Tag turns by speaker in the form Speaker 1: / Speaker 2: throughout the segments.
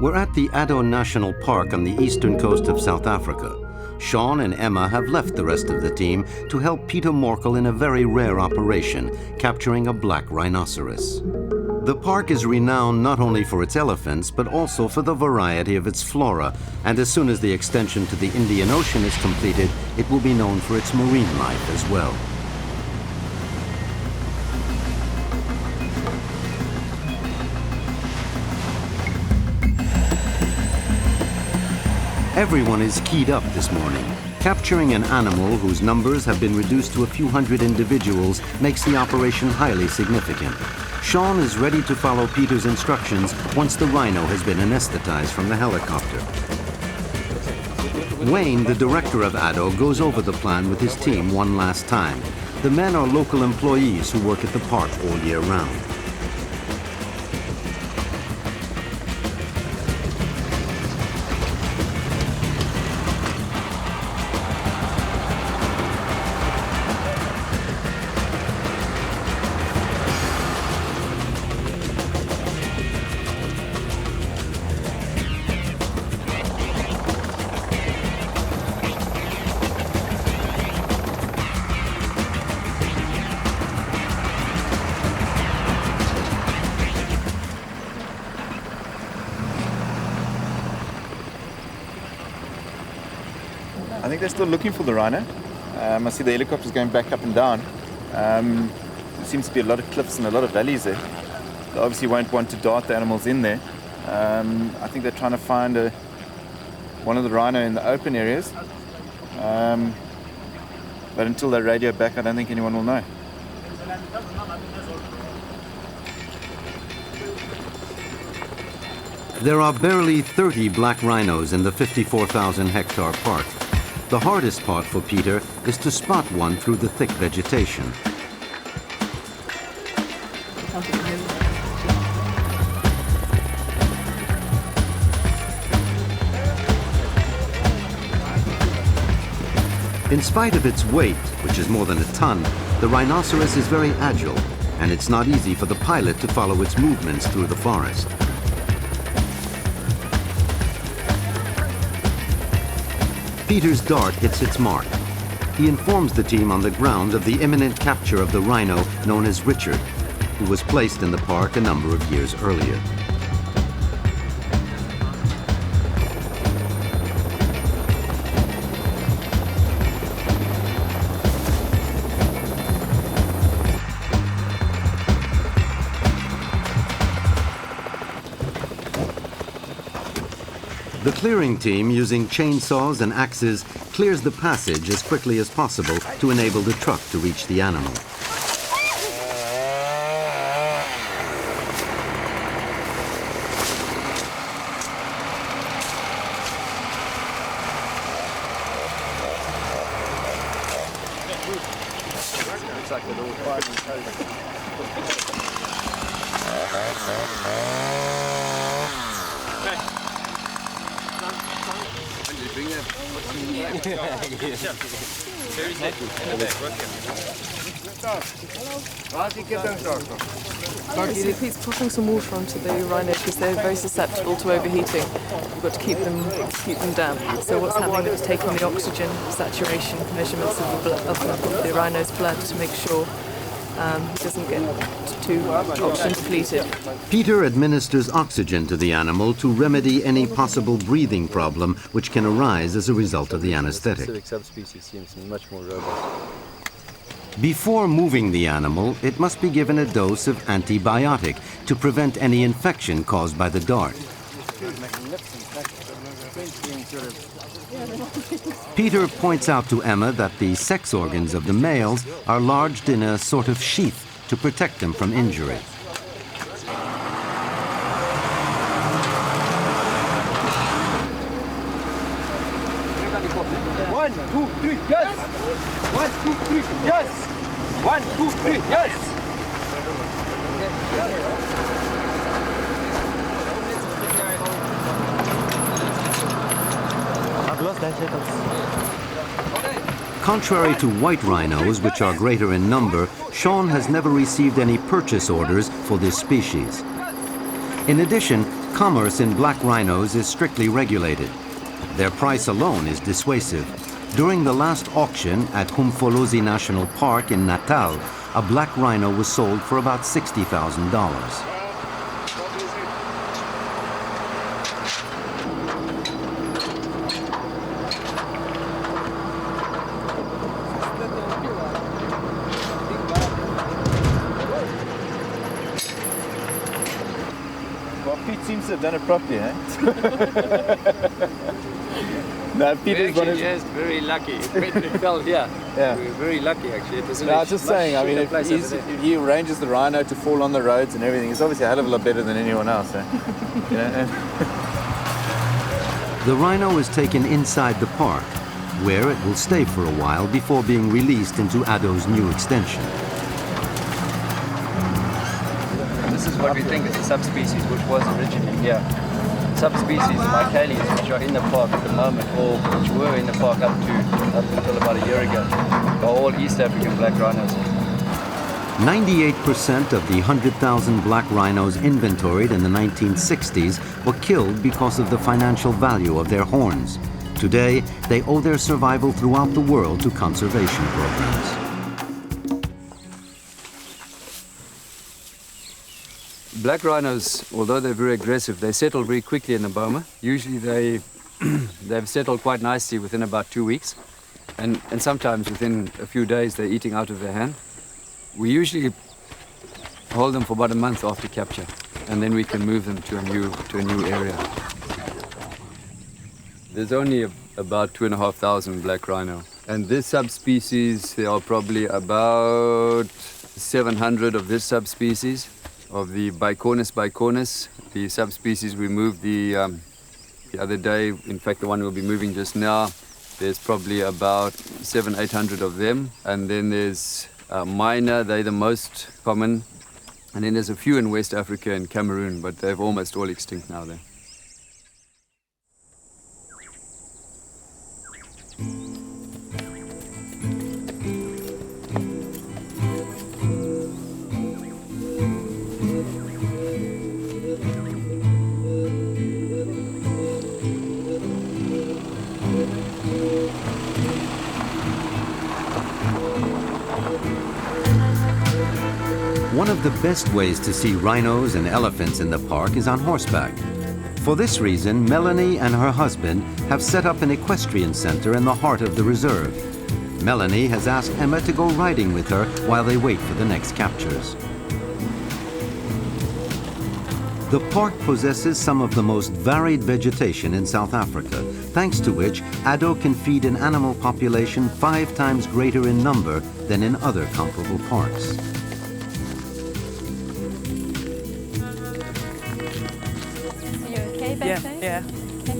Speaker 1: We're at the Addo National Park on the eastern coast of South Africa. Shaun and Emma have left the rest of the team to help Peter Morkel in a very rare operation, capturing a black rhinoceros. The park is renowned not only for its elephants, but also for the variety of its flora, and as soon as the extension to the Indian Ocean is completed, it will be known for its marine life as well. Everyone is keyed up this morning. Capturing an animal whose numbers have been reduced to a few hundred individuals makes the operation highly significant. Shaun is ready to follow Peter's instructions once the rhino has been anesthetized from the helicopter. Wayne, the director of Addo, goes over the plan with his team one last time. The men are local employees who work at the park all year round.
Speaker 2: I think they're still looking for the rhino. I see the helicopters going back up and down. There seems to be a lot of cliffs and a lot of valleys there. They obviously won't want to dart the animals in there. I think they're trying to find one of the rhino in the open areas. But until they radio back, I don't think anyone will know.
Speaker 1: There are barely 30 black rhinos in the 54,000-hectare park. The hardest part for Peter is to spot one through the thick vegetation. In spite of its weight, which is more than a ton, the rhinoceros is very agile, and it's not easy for the pilot to follow its movements through the forest. Peter's dart hits its mark. He informs the team on the ground of the imminent capture of the rhino known as Richard, who was placed in the park a number of years earlier. The clearing team, using chainsaws and axes, clears the passage as quickly as possible to enable the truck to reach the animal.
Speaker 3: Basically, it's pushing some water onto the rhinos because they're very susceptible to overheating. We've got to keep them damp. So what's happening is taking the oxygen saturation measurements of the rhino's blood to make sure he doesn't get too oxygen depleted.
Speaker 1: Peter administers oxygen to the animal to remedy any possible breathing problem which can arise as a result of the anesthetic.
Speaker 4: Specific subspecies seems much more robust.
Speaker 1: Before moving the animal, it must be given a dose of antibiotic to prevent any infection caused by the dart. Peter points out to Emma that the sex organs of the males are lodged in a sort of sheath to protect them from injury.
Speaker 5: One, two, three, yes! 1, 2, 3, yes! 1, 2, 3, yes!
Speaker 1: Contrary to white rhinos, which are greater in number, Shaun has never received any purchase orders for this species. In addition, Commerce in black rhinos is strictly regulated. Their price alone is dissuasive. During the last auction at Umfolozi National Park in Natal, a black rhino was sold for about $60,000.
Speaker 2: Well, Pete seems to have done it properly, eh? No, Pete is one of...
Speaker 4: Yes, very lucky. It fell here.
Speaker 2: Yeah.
Speaker 4: We were very lucky, actually. It was in
Speaker 2: No,
Speaker 4: a
Speaker 2: I was just
Speaker 4: much
Speaker 2: saying, I mean,
Speaker 4: shorter place over there.
Speaker 2: if he arranges the rhino to fall on the roads and everything, he's obviously a hell of a lot better than anyone else, eh? You know?
Speaker 1: The rhino is taken inside the park, where it will stay for a while before being released into Addo's new extension.
Speaker 4: This is what we think is a subspecies which was originally here. Subspecies Michaelis, which are in the park at the moment, or which were in the park up until about a year ago, are all East African black rhinos.
Speaker 1: 98% of the 100,000 black rhinos inventoried in the 1960s were killed because of the financial value of their horns. Today, they owe their survival throughout the world to conservation programs.
Speaker 4: Black rhinos, although they're very aggressive, they settle very quickly in the boma. Usually they've settled quite nicely within about 2 weeks. And sometimes within a few days they're eating out of their hand. We usually hold them for about a month after capture, and then we can move them to a new area. There's only about 2,500 black rhino. And this subspecies, there are probably about 700 of this subspecies. Of the bicornis, the subspecies we moved the other day, in fact the one we'll be moving just now, there's probably about 700-800 of them. And then there's minor, they're the most common. And then there's a few in West Africa and Cameroon, but they're almost all extinct now there.
Speaker 1: One of the best ways to see rhinos and elephants in the park is on horseback. For this reason, Melanie and her husband have set up an equestrian center in the heart of the reserve. Melanie has asked Emma to go riding with her while they wait for the next captures. The park possesses some of the most varied vegetation in South Africa, thanks to which Addo can feed an animal population 5 times greater in number than in other comparable parks.
Speaker 3: Yeah,
Speaker 6: there?
Speaker 3: yeah.
Speaker 6: Okay.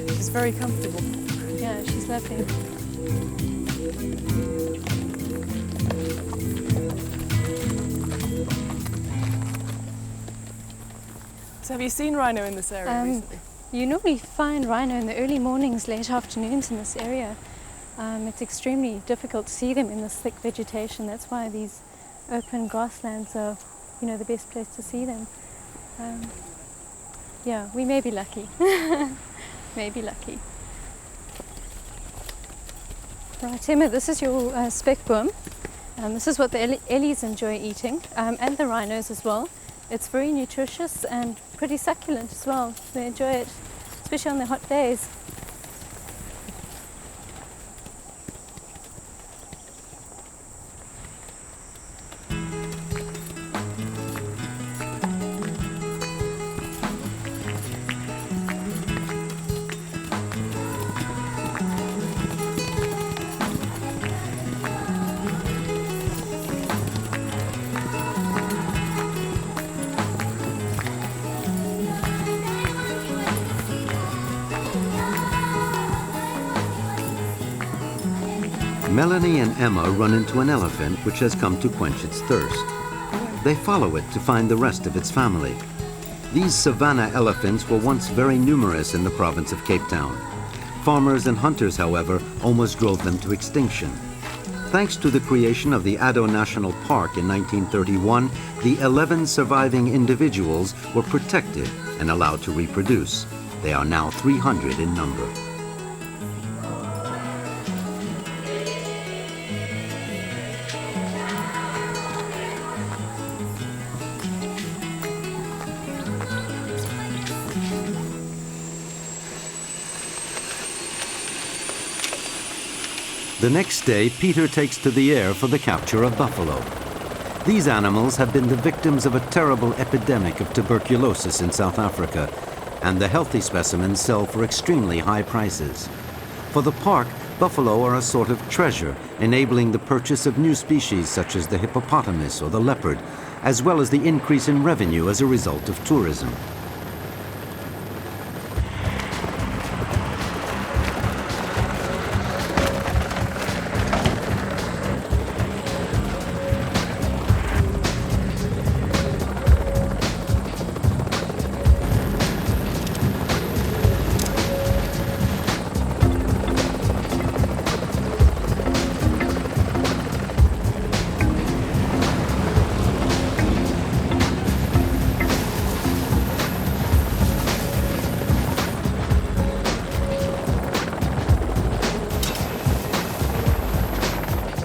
Speaker 3: She's very comfortable.
Speaker 6: Yeah, she's lovely.
Speaker 3: So have you seen rhino in this area recently?
Speaker 6: You normally find rhino in the early mornings, late afternoons in this area. It's extremely difficult to see them in this thick vegetation. That's why these open grasslands are, the best place to see them. Yeah, we may be lucky. Maybe lucky. Right, Emma, this is your speckboom. This is what the ellies enjoy eating, and the rhinos as well. It's very nutritious and pretty succulent as well. They enjoy it, especially on the hot days.
Speaker 1: Melanie and Emma run into an elephant which has come to quench its thirst. They follow it to find the rest of its family. These savanna elephants were once very numerous in the province of Cape Town. Farmers and hunters, however, almost drove them to extinction. Thanks to the creation of the Addo National Park in 1931, the 11 surviving individuals were protected and allowed to reproduce. They are now 300 in number. The next day, Peter takes to the air for the capture of buffalo. These animals have been the victims of a terrible epidemic of tuberculosis in South Africa, and the healthy specimens sell for extremely high prices. For the park, buffalo are a sort of treasure, enabling the purchase of new species such as the hippopotamus or the leopard, as well as the increase in revenue as a result of tourism.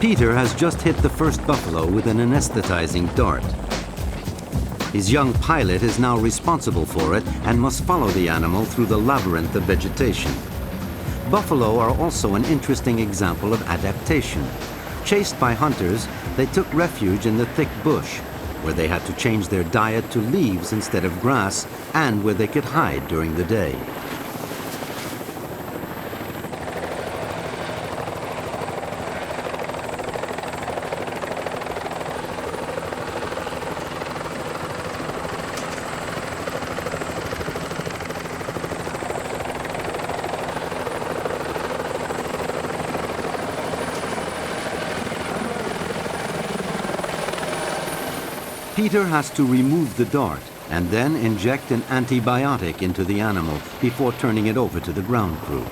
Speaker 1: Peter has just hit the first buffalo with an anaesthetizing dart. His young pilot is now responsible for it and must follow the animal through the labyrinth of vegetation. Buffalo are also an interesting example of adaptation. Chased by hunters, they took refuge in the thick bush, where they had to change their diet to leaves instead of grass, and where they could hide during the day. Peter has to remove the dart and then inject an antibiotic into the animal before turning it over to the ground crew.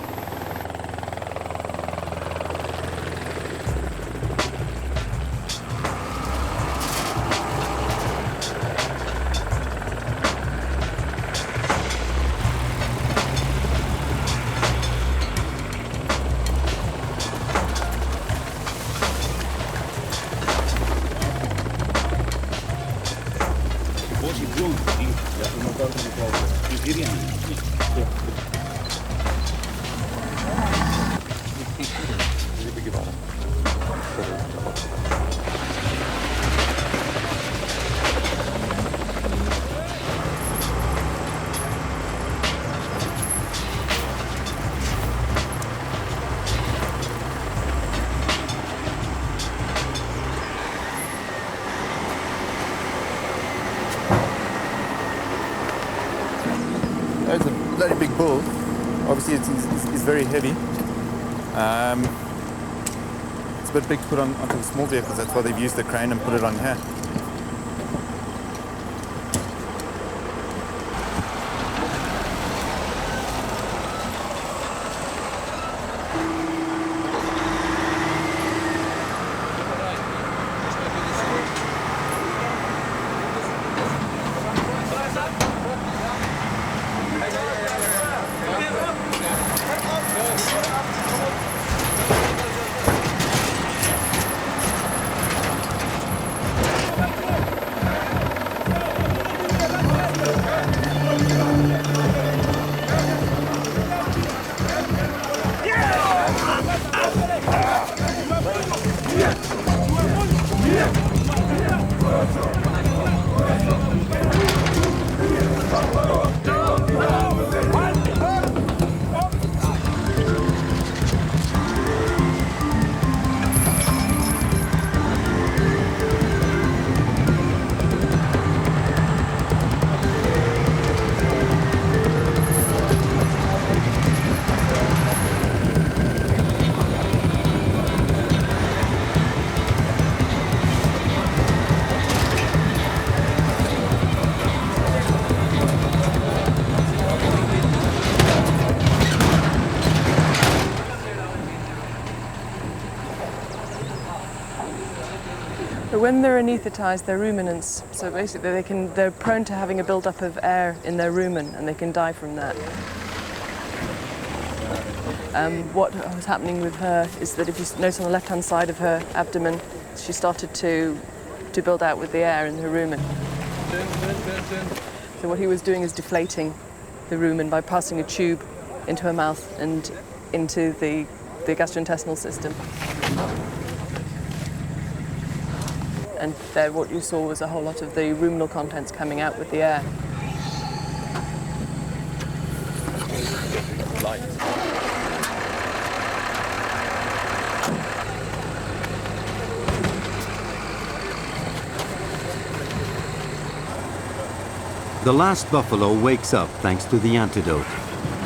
Speaker 2: It's a bloody big bull. Obviously, it's very heavy. It's a bit big to put onto the small vehicles. That's why they've used the crane and put it on here.
Speaker 3: when they're anaesthetized, they're ruminants. So basically they're prone to having a build-up of air in their rumen, and they can die from that. What was happening with her is that if you notice on the left-hand side of her abdomen, she started to build out with the air in her rumen. So what he was doing is deflating the rumen by passing a tube into her mouth and into the gastrointestinal system. And there what you saw was a whole lot of the ruminal contents coming out with the air.
Speaker 1: The last buffalo wakes up thanks to the antidote.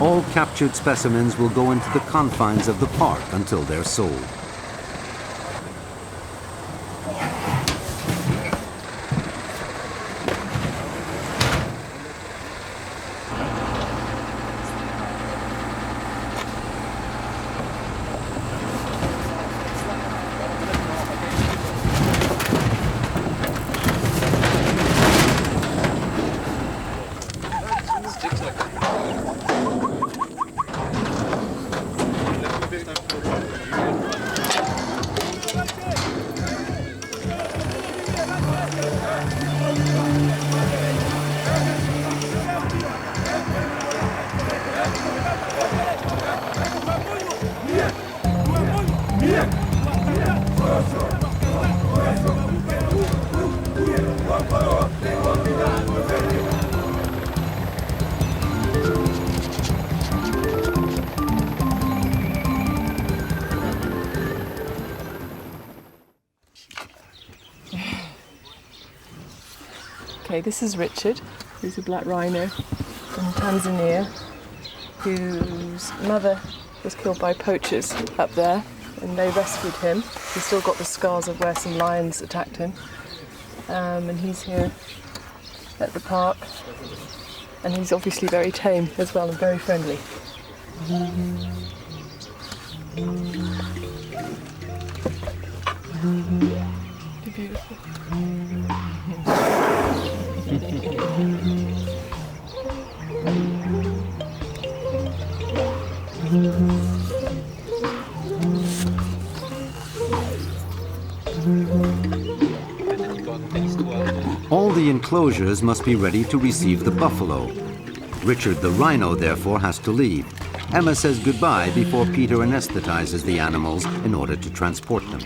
Speaker 1: All captured specimens will go into the confines of the park until they're sold.
Speaker 3: Okay, this is Richard, who's a black rhino from Tanzania, whose mother was killed by poachers up there, and they rescued him. He's still got the scars of where some lions attacked him, and he's here at the park, and he's obviously very tame as well and very friendly. You're beautiful.
Speaker 1: All the enclosures must be ready to receive the buffalo. Richard the rhino, therefore, has to leave. Emma says goodbye before Peter anesthetizes the animals in order to transport them.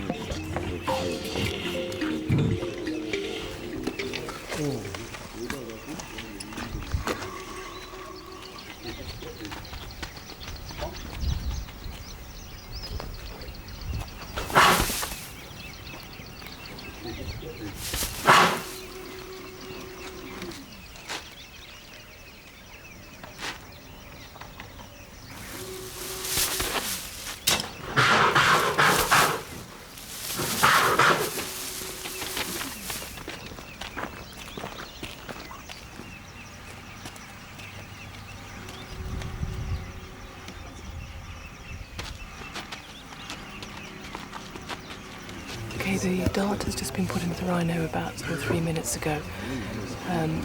Speaker 3: Okay, the dart has just been put into the rhino about 3 minutes ago.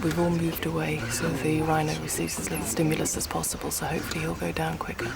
Speaker 3: We've all moved away, so the rhino receives as little stimulus as possible, so hopefully he'll go down quicker.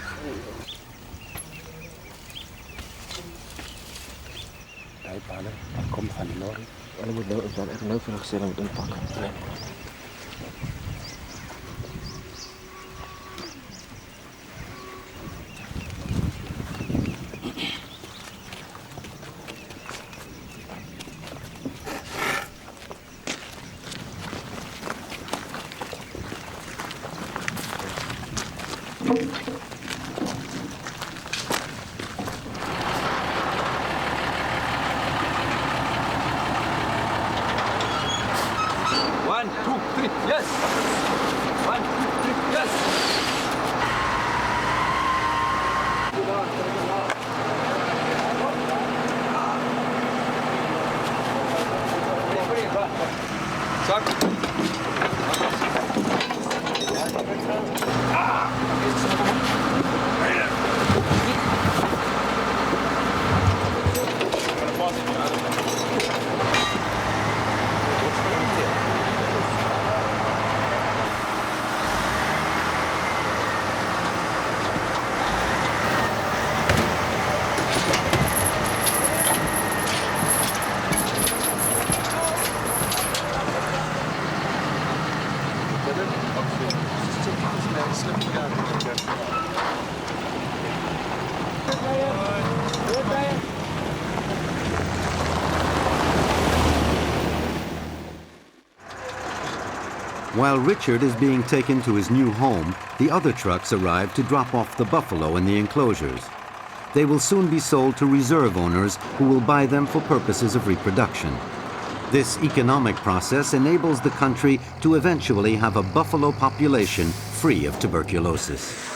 Speaker 1: While Richard is being taken to his new home, the other trucks arrive to drop off the buffalo in the enclosures. They will soon be sold to reserve owners who will buy them for purposes of reproduction. This economic process enables the country to eventually have a buffalo population free of tuberculosis.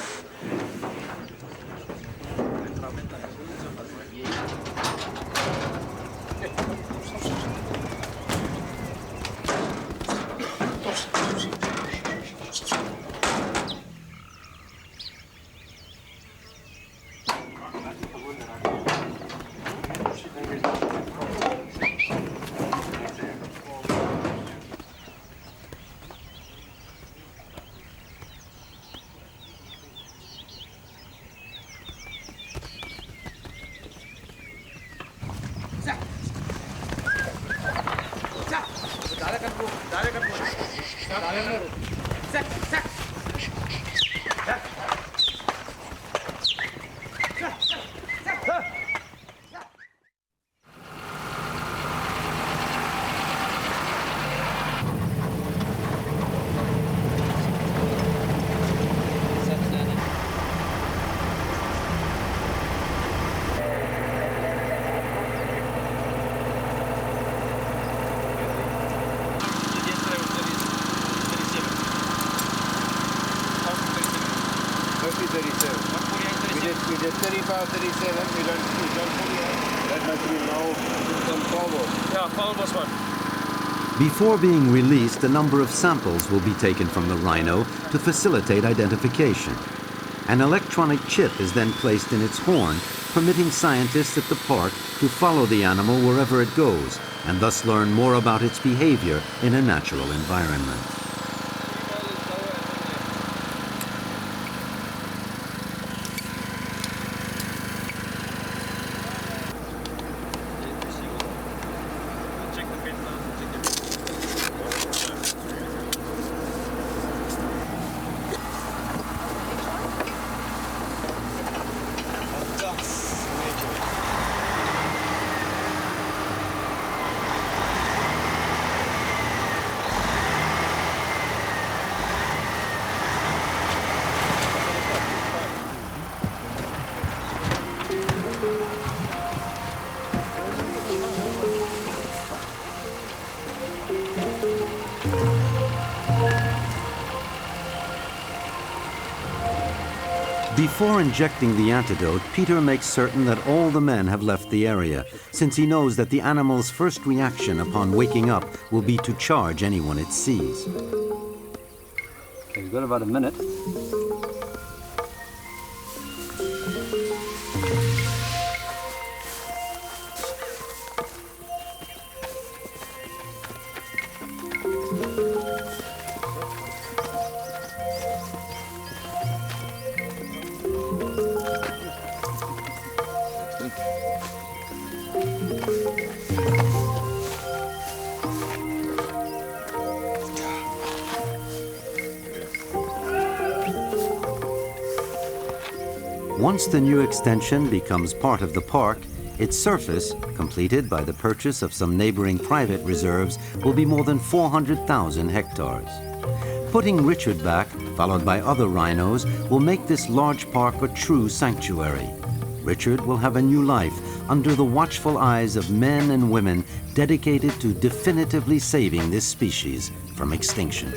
Speaker 5: We did 35, 37, we done 48. That must be now some forward. Yeah, forward was one.
Speaker 1: Before being released, a number of samples will be taken from the rhino to facilitate identification. An electronic chip is then placed in its horn, permitting scientists at the park to follow the animal wherever it goes, and thus learn more about its behavior in a natural environment. Before injecting the antidote, Peter makes certain that all the men have left the area, since he knows that the animal's first reaction upon waking up will be to charge anyone it sees.
Speaker 7: Okay, we've got about a minute.
Speaker 1: Once the new extension becomes part of the park, its surface, completed by the purchase of some neighboring private reserves, will be more than 400,000 hectares. Putting Richard back, followed by other rhinos, will make this large park a true sanctuary. Richard will have a new life under the watchful eyes of men and women dedicated to definitively saving this species from extinction.